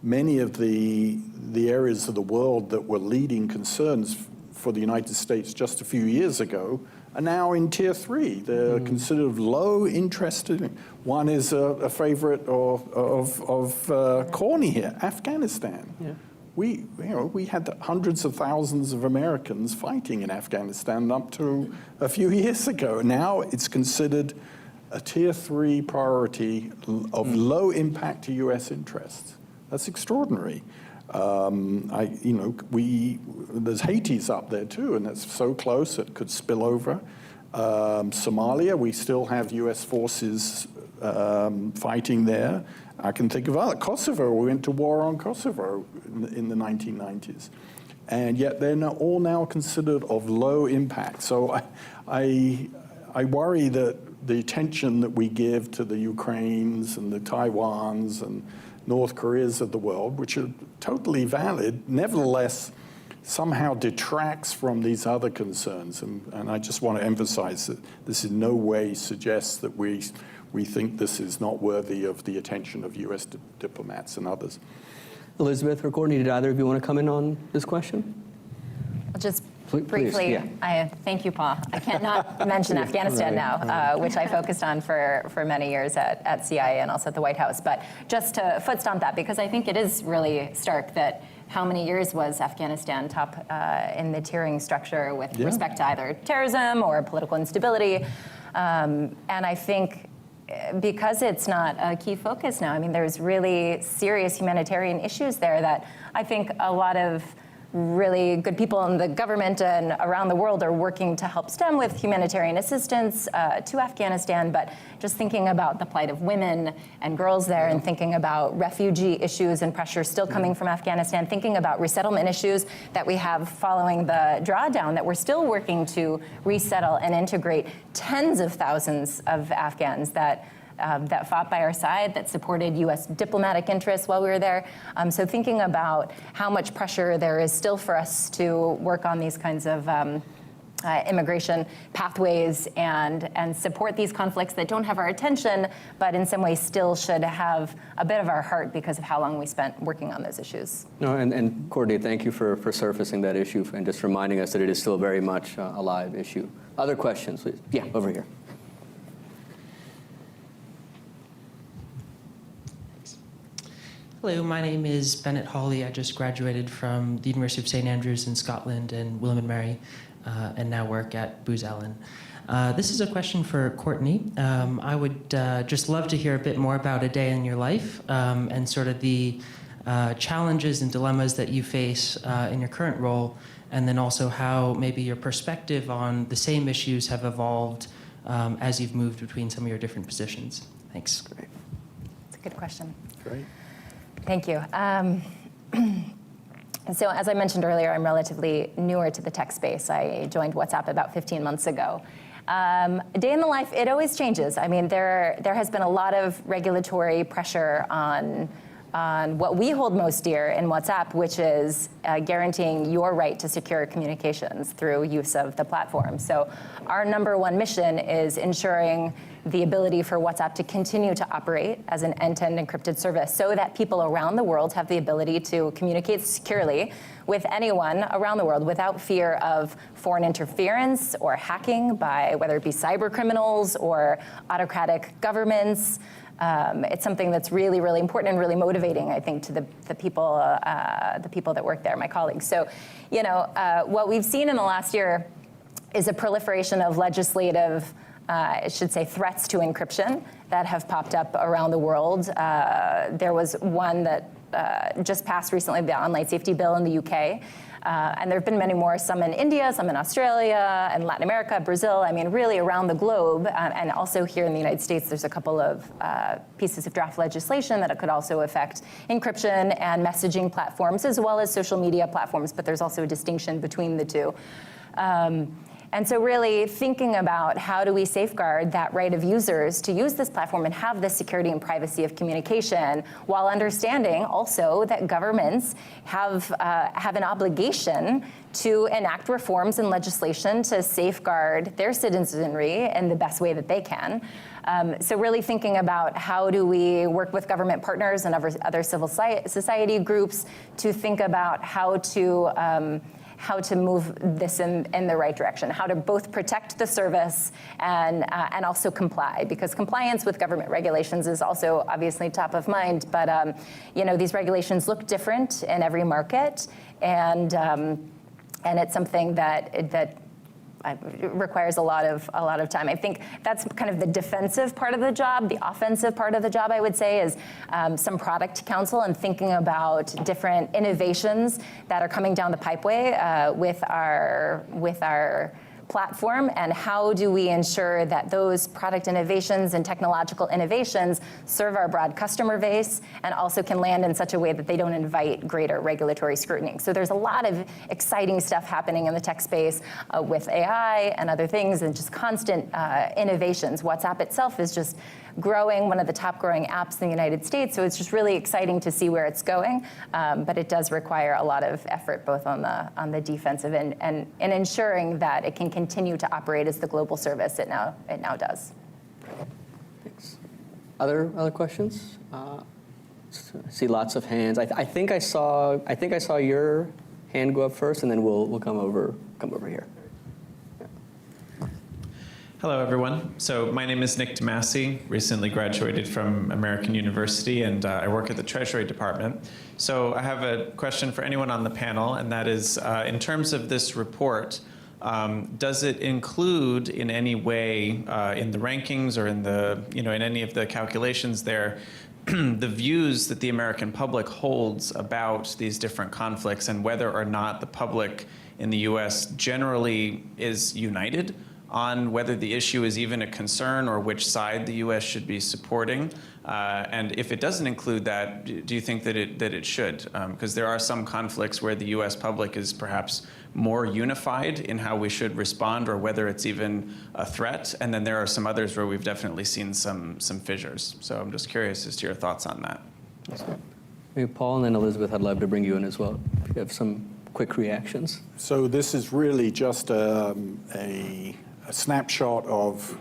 many of the areas of the world that were leading concerns for the United States just a few years ago are now in Tier 3. They're considered low interest. One is a favorite of Corny here, Afghanistan. Yeah. We had hundreds of thousands of Americans fighting in Afghanistan up to a few years ago. Now it's considered a Tier 3 priority of low impact to U.S. interests. That's extraordinary. There's Haiti's up there too, and that's so close it could spill over. Somalia, we still have U.S. forces fighting there. I can think of other. Kosovo, we went to war on Kosovo in the 1990s. And yet they're all now considered of low impact. So I worry that the attention that we give to the Ukraines and the Taiwans and North Koreas of the world, which are totally valid, nevertheless somehow detracts from these other concerns. And I just want to emphasize that this in no way suggests that we think this is not worthy of the attention of U.S. diplomats and others. Elizabeth or Courtney, did either of you want to come in on this question? Just Please, briefly, yeah. Thank you, Paul. I cannot mention Afghanistan now, which I focused on for many years at CIA and also at the White House. But just to foot stomp that, because I think it is really stark that how many years was Afghanistan top in the tiering structure with respect to either terrorism or political instability. And I think because it's not a key focus now, I mean, there's really serious humanitarian issues there that I think a lot of really good people in the government and around the world are working to help stem with humanitarian assistance to Afghanistan, but just thinking about the plight of women and girls there and thinking about refugee issues and pressure still coming from Afghanistan, thinking about resettlement issues that we have following the drawdown, that we're still working to resettle and integrate tens of thousands of Afghans that fought by our side, that supported U.S. diplomatic interests while we were there. So thinking about how much pressure there is still for us to work on these kinds of immigration pathways and support these conflicts that don't have our attention, but in some ways still should have a bit of our heart because of how long we spent working on those issues. No, and Courtney, thank you for surfacing that issue and just reminding us that it is still very much a live issue. Other questions, please? Yeah, over here. Hello, my name is Bennett Hawley. I just graduated from the University of St. Andrews in Scotland and William & Mary, and now work at Booz Allen. This is a question for Courtney. I would just love to hear a bit more about a day in your life and sort of the challenges and dilemmas that you face in your current role, and then also how maybe your perspective on the same issues have evolved as you've moved between some of your different positions. Thanks. That's a good question. Great. Thank you. So as I mentioned earlier, I'm relatively newer to the tech space. I joined WhatsApp about 15 months ago. A day in the life, it always changes. I mean, there has been a lot of regulatory pressure on what we hold most dear in WhatsApp, which is guaranteeing your right to secure communications through use of the platform. So our number one mission is ensuring the ability for WhatsApp to continue to operate as an end-to-end encrypted service so that people around the world have the ability to communicate securely with anyone around the world without fear of foreign interference or hacking by whether it be cyber criminals or autocratic governments. It's something that's really, really important and really motivating, I think, to the people that work there, my colleagues. So, what we've seen in the last year is a proliferation of legislative, I should say, threats to encryption that have popped up around the world. There was one that just passed recently, the Online Safety Bill in the UK. And there have been many more, some in India, some in Australia, and Latin America, Brazil, I mean, really around the globe. And also here in the United States, there's a couple of pieces of draft legislation that could also affect encryption and messaging platforms, as well as social media platforms, but there's also a distinction between the two. And so really thinking about how do we safeguard that right of users to use this platform and have the security and privacy of communication, while understanding also that governments have an obligation to enact reforms and legislation to safeguard their citizenry in the best way that they can. So really thinking about how do we work with government partners and other civil society groups to think about how to move this in the right direction, how to both protect the service and also comply, because compliance with government regulations is also obviously top of mind. But these regulations look different in every market, and it's something that requires a lot of time. I think that's kind of the defensive part of the job. The offensive part of the job, I would say, is some product counsel and thinking about different innovations that are coming down the pipeway with our platform, and how do we ensure that those product innovations and technological innovations serve our broad customer base and also can land in such a way that they don't invite greater regulatory scrutiny. So there's a lot of exciting stuff happening in the tech space with AI and other things, and just constant innovations. WhatsApp itself is just growing, one of the top growing apps in the United States, so it's just really exciting to see where it's going, but it does require a lot of effort both on the defensive and ensuring that it can continue to operate as the global service it now does. Thanks. Other questions? I see lots of hands. I think I saw your hand go up first, and then we'll come over here. Hello, everyone. So my name is Nick DeMasi, recently graduated from American University, and I work at the Treasury Department. So I have a question for anyone on the panel, and that is, in terms of this report, does it include in any way in the rankings or in in any of the calculations there, the views that the American public holds about these different conflicts, and whether or not the public in the US generally is united on whether the issue is even a concern or which side the U.S. should be supporting? And if it doesn't include that, do you think that it should? Because there are some conflicts where the U.S. public is perhaps more unified in how we should respond or whether it's even a threat. And then there are some others where we've definitely seen some fissures. So I'm just curious as to your thoughts on that. Maybe Paul, and then Elizabeth, I'd love to bring you in as well, if you have some quick reactions. So this is really just a snapshot of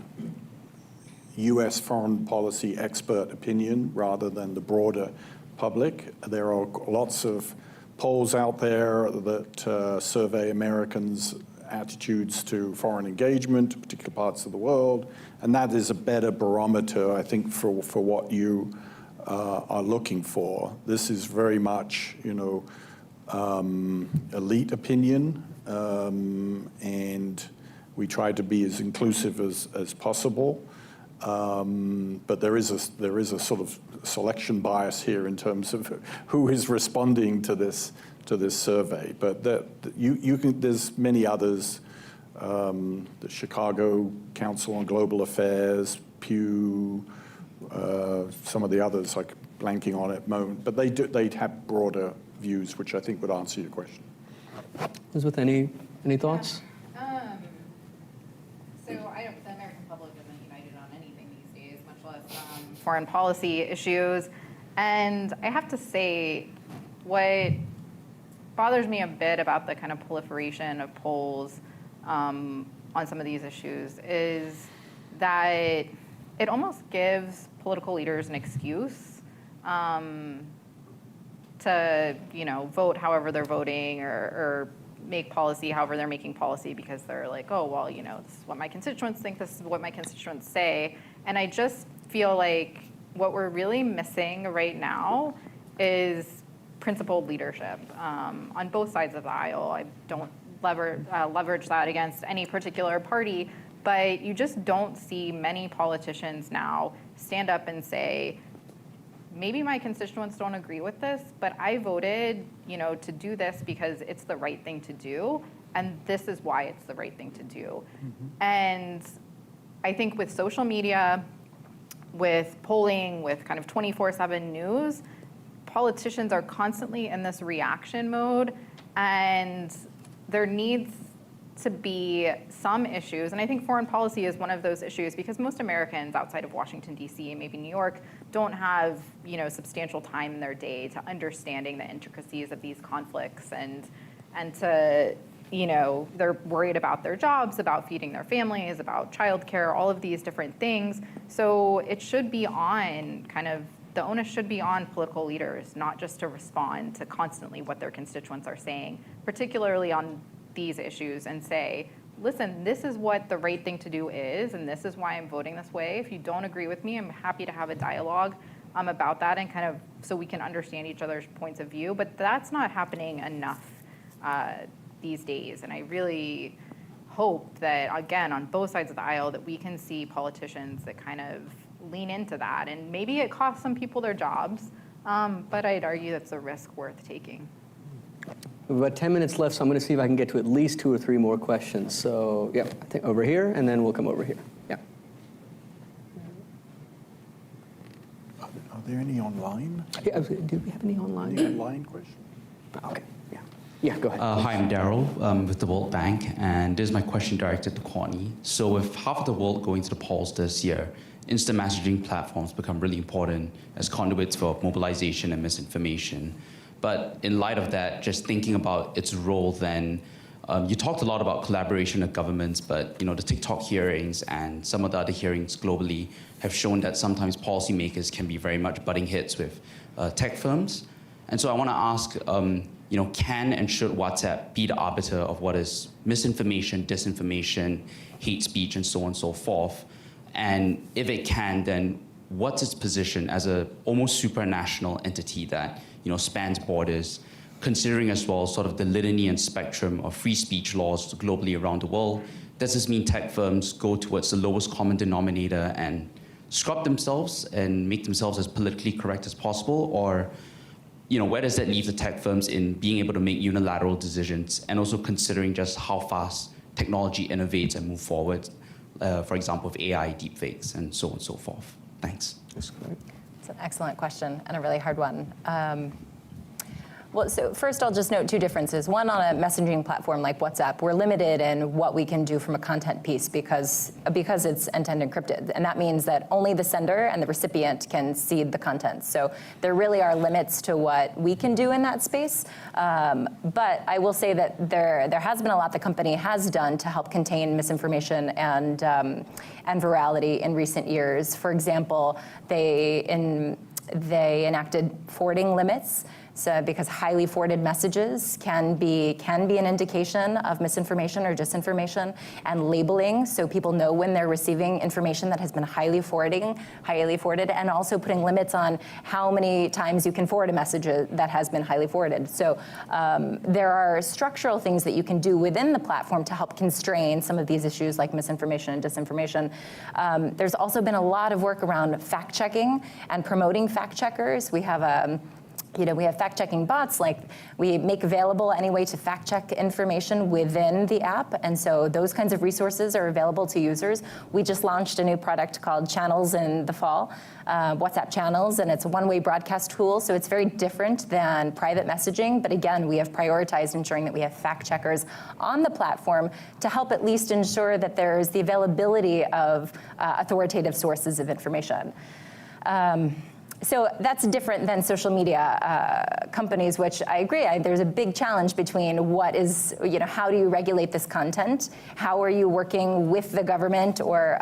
U.S. foreign policy expert opinion rather than the broader public. There are lots of polls out there that survey Americans' attitudes to foreign engagement, particular parts of the world, and that is a better barometer, I think, for what you are looking for. This is very much, elite opinion, and we try to be as inclusive as possible. But there is a sort of selection bias here in terms of who is responding to this survey. But there's many others. The Chicago Council on Global Affairs, Pew, some of the others, like blanking on it at the moment. But they have broader views, which I think would answer your question. Elizabeth, any thoughts? So the American public isn't united on anything these days, much less foreign policy issues. And I have to say, what bothers me a bit about the kind of proliferation of polls on some of these issues is that it almost gives political leaders an excuse to, vote however they're voting or make policy however they're making policy, because they're like, oh, well, this is what my constituents think, this is what my constituents say. And I just feel like what we're really missing right now is principled leadership on both sides of the aisle. I don't leverage that against any particular party, but you just don't see many politicians now stand up and say, maybe my constituents don't agree with this, but I voted, to do this because it's the right thing to do, and this is why it's the right thing to do. Mm-hmm. And I think with social media, with polling, with kind of 24/7 news, politicians are constantly in this reaction mode, and there needs to be some issues, and I think foreign policy is one of those issues, because most Americans outside of Washington, D.C., and maybe New York, don't have substantial time in their day to understanding the intricacies of these conflicts, and to they're worried about their jobs, about feeding their families, about childcare, all of these different things. So it should be on the onus should be on political leaders, not just to respond to constantly what their constituents are saying, particularly on these issues, and say, listen, this is what the right thing to do is, and this is why I'm voting this way. If you don't agree with me, I'm happy to have a dialogue about that, and kind of so we can understand each other's points of view. But that's not happening enough these days. And I really hope that, again, on both sides of the aisle, that we can see politicians that kind of lean into that. And maybe it costs some people their jobs, but I'd argue that's a risk worth taking. We have about 10 minutes left, so I'm going to see if I can get to at least 2 or 3 more questions. So, yeah, I think over here, and then we'll come over here. Yeah. Are there any online? Yeah, do we have any online? Any online questions? Okay, yeah. Yeah, go ahead. Hi, I'm Daryl with the World Bank, and this is my question directed to Courtney. So with half of the world going to the polls this year, instant messaging platforms become really important as conduits for mobilization and misinformation. But in light of that, just thinking about its role then, you talked a lot about collaboration with governments, but the TikTok hearings and some of the other hearings globally have shown that sometimes policymakers can be very much butting heads with tech firms. And so I want to ask, can and should WhatsApp be the arbiter of what is misinformation, disinformation, hate speech, and so on and so forth? And if it can, then what's its position as a almost supranational entity that spans borders, considering as well sort of the litany and spectrum of free speech laws globally around the world? Does this mean tech firms go towards the lowest common denominator and scrub themselves and make themselves as politically correct as possible? Or where does that leave the tech firms in being able to make unilateral decisions, and also considering just how fast technology innovates and moves forward, for example, with AI, deepfakes, and so on and so forth? Thanks. That's great. It's an excellent question and a really hard one. Well, so first I'll just note 2 differences. One, on a messaging platform like WhatsApp, we're limited in what we can do from a content piece because it's end-to-end encrypted. And that means that only the sender and the recipient can see the content. So there really are limits to what we can do in that space. But I will say that there has been a lot the company has done to help contain misinformation and virality in recent years. For example, they enacted forwarding limits So because highly forwarded messages can be an indication of misinformation or disinformation, and labeling so people know when they're receiving information that has been highly forwarded, and also putting limits on how many times you can forward a message that has been highly forwarded. So there are structural things that you can do within the platform to help constrain some of these issues like misinformation and disinformation. There's also been a lot of work around fact-checking and promoting fact-checkers. We have we have fact-checking bots, like we make available any way to fact-check information within the app, and so those kinds of resources are available to users. We just launched a new product called Channels in the fall, WhatsApp Channels, and it's a one-way broadcast tool, so it's very different than private messaging, but again, we have prioritized ensuring that we have fact-checkers on the platform to help at least ensure that there's the availability of authoritative sources of information. So that's different than social media companies, which I agree. There's a big challenge between what is, how do you regulate this content? How are you working with the government or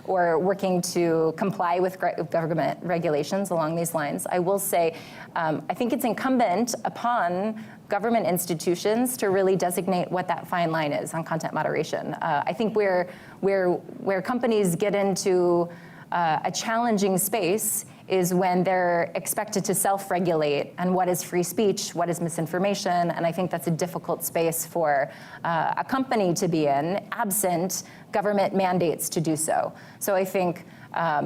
working to comply with government regulations along these lines? I will say, I think it's incumbent upon government institutions to really designate what that fine line is on content moderation. I think where companies get into a challenging space is when they're expected to self-regulate, and what is free speech, what is misinformation, and I think that's a difficult space for a company to be in, absent government mandates to do so. So I think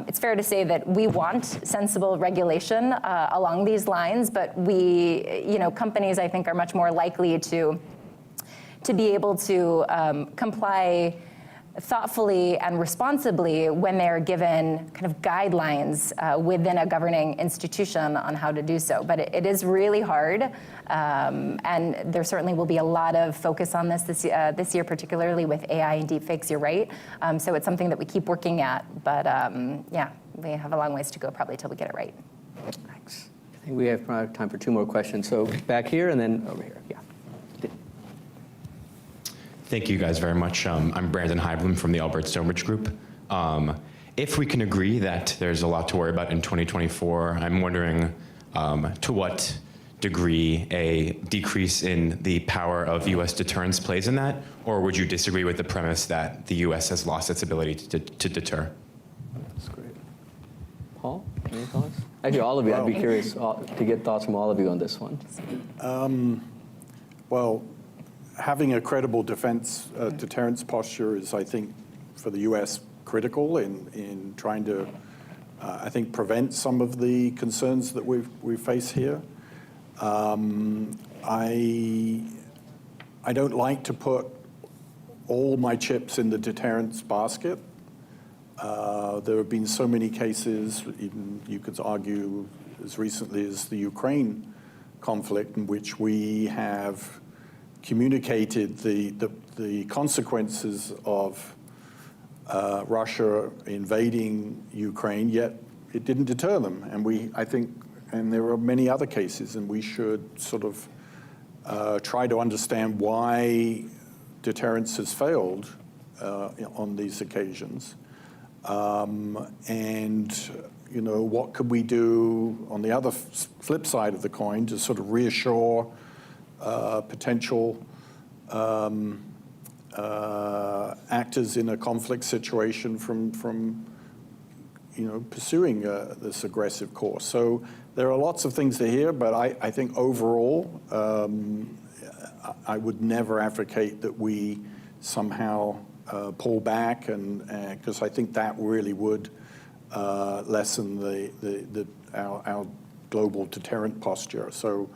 it's fair to say that we want sensible regulation along these lines, but companies I think are much more likely to be able to comply thoughtfully and responsibly when they are given kind of guidelines within a governing institution on how to do so. But it is really hard, and there certainly will be a lot of focus on this year, particularly with AI and deepfakes, you're right. So it's something that we keep working at, but we have a long ways to go probably till we get it right. Thanks. I think we have probably time for 2 more questions. So back here and then over here, yeah. Thank you guys very much. I'm Brandon Heiblam from the Albert Stonebridge Group. If we can agree that there's a lot to worry about in 2024, I'm wondering to what degree a decrease in the power of U.S. deterrence plays in that, or would you disagree with the premise that the U.S. has lost its ability to deter? That's great. Paul, any thoughts? Actually, all of you, I'd be curious to get thoughts from all of you on this one. Well, having a credible deterrence posture is, I think, for the U.S. critical in trying to, I think, prevent some of the concerns that we face here. I don't like to put all my chips in the deterrence basket. There have been so many cases, even you could argue as recently as the Ukraine conflict, in which we have communicated the consequences of Russia invading Ukraine, yet it didn't deter them. And I think there are many other cases, and we should sort of try to understand why deterrence has failed on these occasions. And what could we do on the other flip side of the coin to sort of reassure potential actors in a conflict situation from pursuing this aggressive course. So there are lots of things to hear, but I think overall, I would never advocate that we somehow pull back, and because I think that really would lessen our global deterrent posture. So,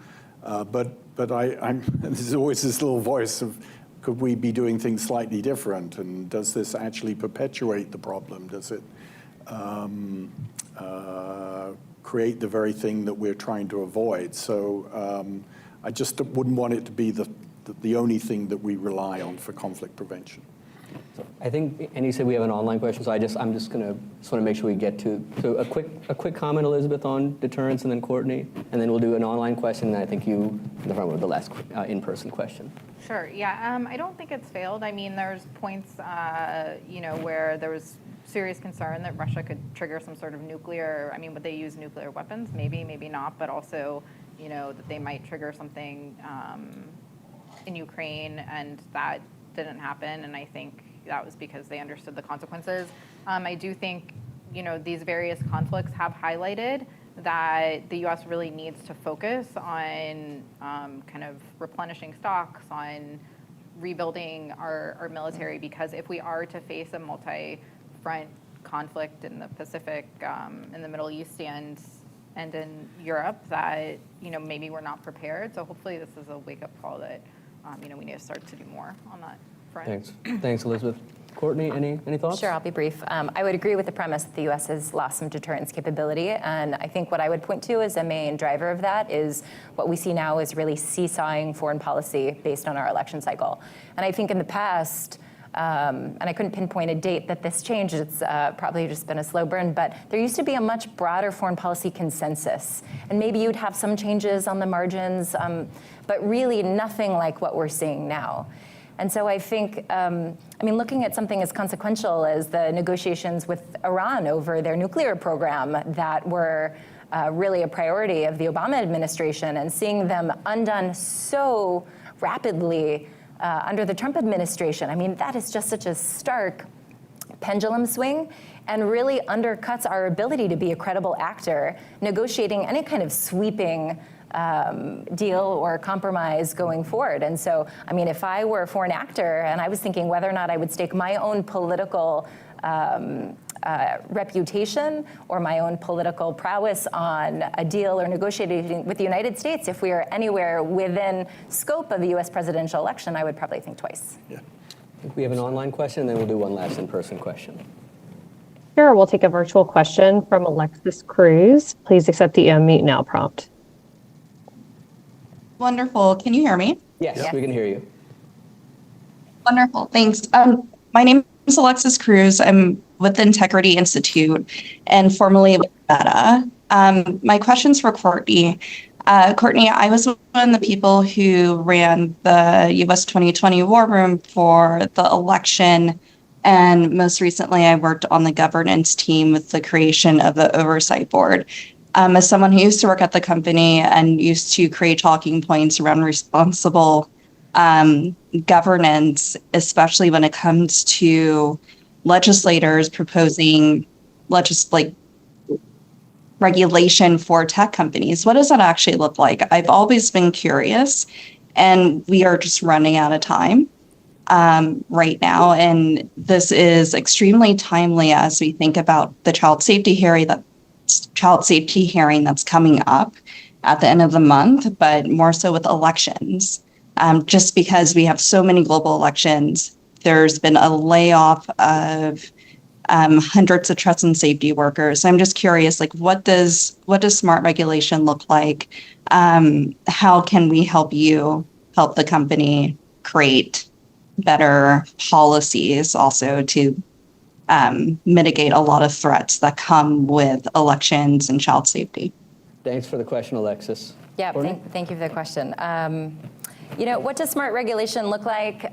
but there's always this little voice of, could we be doing things slightly different? And does this actually perpetuate the problem? Does it create the very thing that we're trying to avoid? So I just wouldn't want it to be the only thing that we rely on for conflict prevention. So I think, and you said we have an online question, so I'm just going to sort of make sure we get to a quick comment, Elizabeth, on deterrence, and then Courtney, and then we'll do an online question, and I think you in the front with the last in-person question. Sure. Yeah. I don't think it's failed. I mean, there's points, where there was serious concern that Russia could trigger some sort of nuclear, I mean, would they use nuclear weapons? Maybe, maybe not, but also, that they might trigger something in Ukraine, and that didn't happen, and I think that was because they understood the consequences. I do think, these various conflicts have highlighted that the U.S. really needs to focus on kind of replenishing stocks, on rebuilding our military, because if we are to face a multi-front conflict in the Pacific, in the Middle East, and in Europe, that maybe we're not prepared. So hopefully this is a wake-up call that we need to start to do more on that front. Thanks, Elizabeth. Courtney, any thoughts? Sure, I'll be brief. I would agree with the premise that the U.S. has lost some deterrence capability, and I think what I would point to as a main driver of that is what we see now is really seesawing foreign policy based on our election cycle. And I think in the past, and I couldn't pinpoint a date that this changed, it's probably just been a slow burn, but there used to be a much broader foreign policy consensus. And maybe you'd have some changes on the margins, but really nothing like what we're seeing now. And so I think, looking at something as consequential as the negotiations with Iran over their nuclear program that were really a priority of the Obama administration, and seeing them undone so rapidly under the Trump administration, that is just such a stark pendulum swing, and really undercuts our ability to be a credible actor negotiating any kind of sweeping deal or compromise going forward. And so, if I were a foreign actor and I was thinking whether or not I would stake my own political reputation or my own political prowess on a deal or negotiating with the United States, if we are anywhere within scope of the U.S. presidential election, I would probably think twice. Yeah. I think we have an online question, and then we'll do one last in-person question. Sure, we'll take a virtual question from Alexis Cruz. Please accept the unmute now prompt. Wonderful. Can you hear me? Yes, we can hear you. Wonderful. Thanks. My name is Alexis Cruz. I'm with the Integrity Institute and formerly with Meta. My question's for Courtney. Courtney, I was one of the people who ran the U.S. 2020 War Room for the election. And most recently, I worked on the governance team with the creation of the Oversight Board. As someone who used to work at the company and used to create talking points around responsible governance, especially when it comes to legislators proposing regulation for tech companies, what does that actually look like? I've always been curious, and we are just running out of time right now. And this is extremely timely as we think about the child safety hearing that's coming up at the end of the month, but more so with elections. Just because we have so many global elections, there's been a layoff of hundreds of trust and safety workers. I'm just curious, what does smart regulation look like? How can we help the company create better policies also to mitigate a lot of threats that come with elections and child safety? Thanks for the question, Alexis. Yeah, thank you for the question. What does smart regulation look like?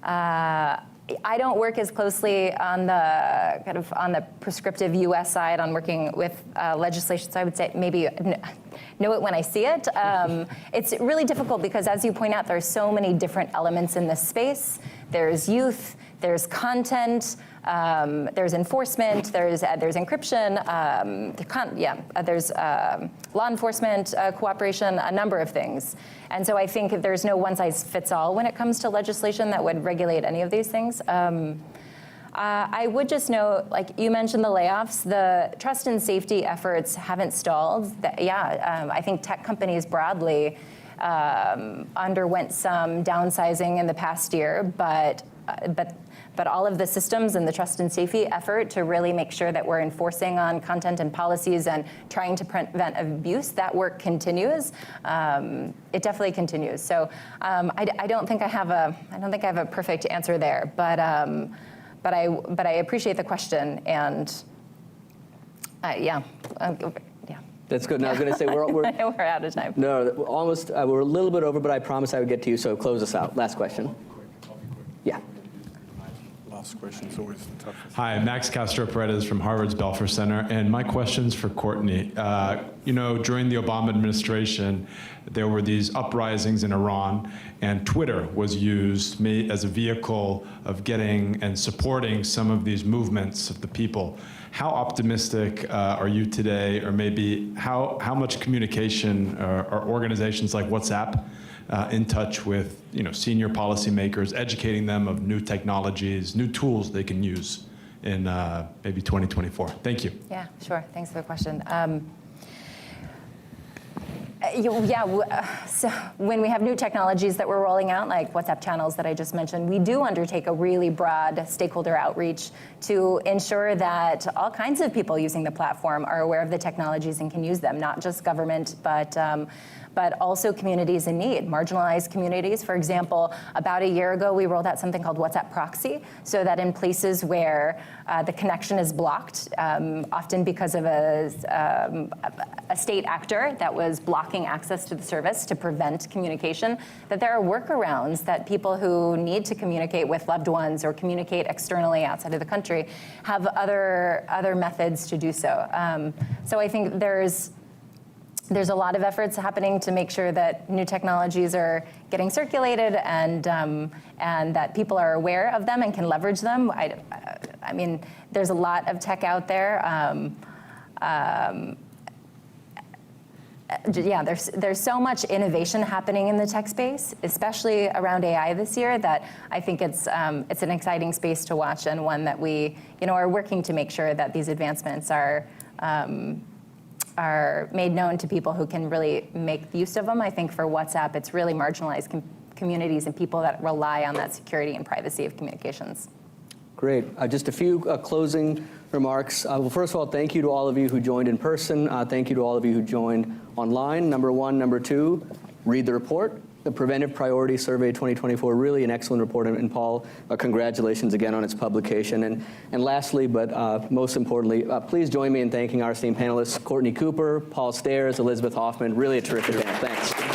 I don't work as closely on the prescriptive U.S. side on working with legislation, so I would say maybe know it when I see it. It's really difficult because, as you point out, there are so many different elements in this space. There's youth, there's content, there's enforcement, there's encryption, there's law enforcement cooperation, a number of things. And so I think there's no one size fits all when it comes to legislation that would regulate any of these things. I would just note, you mentioned the layoffs, the trust and safety efforts haven't stalled. I think tech companies broadly underwent some downsizing in the past year, but all of the systems and the trust and safety effort to really make sure that we're enforcing on content and policies and trying to prevent abuse, that work continues. It definitely continues. So I don't think I have a perfect answer there, but I appreciate the question, and yeah. That's good. Now I was going to say we're out of time. No, almost. We're a little bit over, but I promised I would get to you. So close us out. Last question. Yeah. last question is always the toughest. Hi, Max Castro Paredes from Harvard's Belfer Center, and my question's for Courtney. During the Obama administration, there were these uprisings in Iran, and Twitter was used as a vehicle of getting and supporting some of these movements of the people. How optimistic are you today, or maybe how much communication are organizations like WhatsApp in touch with senior policymakers, educating them of new technologies, new tools they can use in maybe 2024? Thank you. Yeah, sure. Thanks for the question. So when we have new technologies that we're rolling out, like WhatsApp channels that I just mentioned, we do undertake a really broad stakeholder outreach to ensure that all kinds of people using the platform are aware of the technologies and can use them, not just government, but also communities in need, marginalized communities. For example, about a year ago, we rolled out something called WhatsApp Proxy, so that in places where the connection is blocked, often because of a state actor that was blocking access to the service to prevent communication, that there are workarounds that people who need to communicate with loved ones or communicate externally outside of the country have other methods to do so. So I think there's a lot of efforts happening to make sure that new technologies are getting circulated and that people are aware of them and can leverage them. I mean, there's a lot of tech out there. There's so much innovation happening in the tech space, especially around AI this year, that I think it's an exciting space to watch, and one that we are working to make sure that these advancements are made known to people who can really make use of them. I think for WhatsApp, it's really marginalized communities and people that rely on that security and privacy of communications. Great. Just a few closing remarks. Well, first of all, thank you to all of you who joined in person. Thank you to all of you who joined online. Number one. Number two, read the report. The Preventive Priority Survey 2024, really an excellent report. And Paul, congratulations again on its publication. And lastly, but most importantly, please join me in thanking our esteemed panelists, Courtney Cooper, Paul Stairs, Elizabeth Hoffman. Really a terrific panel. Thanks.